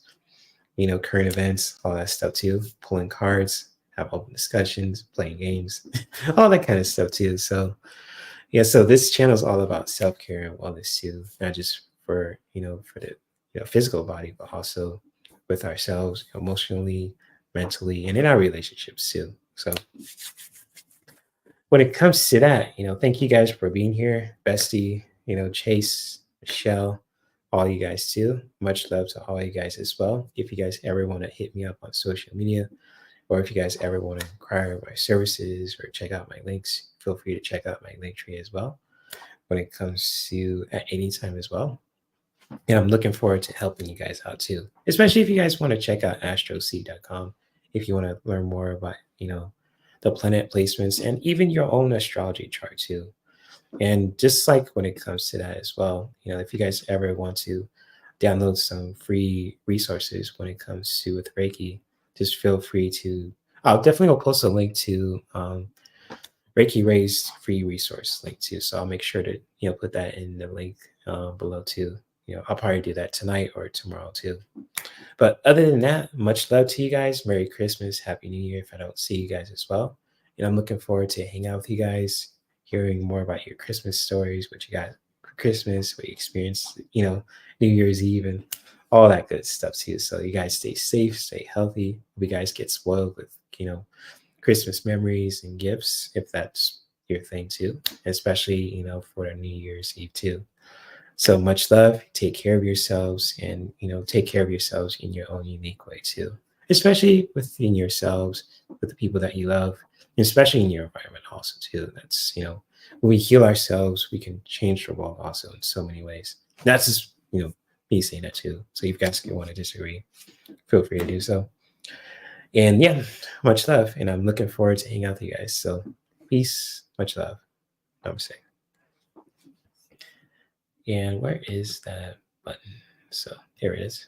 current events, all that stuff too. Pulling cards, have open discussions, playing games, all that kind of stuff too. So yeah, so this channel is all about self-care and wellness too, not just for the physical body, but also with ourselves emotionally, mentally, and in our relationships too. So when it comes to that, thank you guys for being here. Bestie, Chase, Michelle, all you guys too. Much love to all you guys as well. If you guys ever want to hit me up on social media, or if you guys ever want to inquire my services or check out my links, feel free to check out my Linktree as well when it comes to at any time as well. And I'm looking forward to helping you guys out too, especially if you guys want to check out astroseed.com, if you want to learn more about, the planet placements and even your own astrology chart too. And just like when it comes to that as well, if you guys ever want to download some free resources when it comes to with Reiki, just feel free to. I'll definitely will post a link to Reiki Ray's free resource link too. So I'll make sure to put that in the link below too. I'll probably do that tonight or tomorrow too. But other than that, much love to you guys. Merry Christmas, Happy New Year if I don't see you guys as well. And I'm looking forward to hang out with you guys, hearing more about your Christmas stories, what you got for Christmas, what you experienced, New Year's Eve, and all that good stuff too. So you guys stay safe, stay healthy. Hope you guys get spoiled with, Christmas memories and gifts, if that's your thing too, especially, for the New Year's Eve too. So much love. Take care of yourselves, and take care of yourselves in your own unique way too, especially within yourselves, with the people that you love, and especially in your environment also too. That's when we heal ourselves, we can change the world also in so many ways. That's just me saying that too. So if you guys want to disagree, feel free to do so. And yeah, much love, and I'm looking forward to hanging out with you guys. So peace, much love. Namaste. And where is that button? So here it is.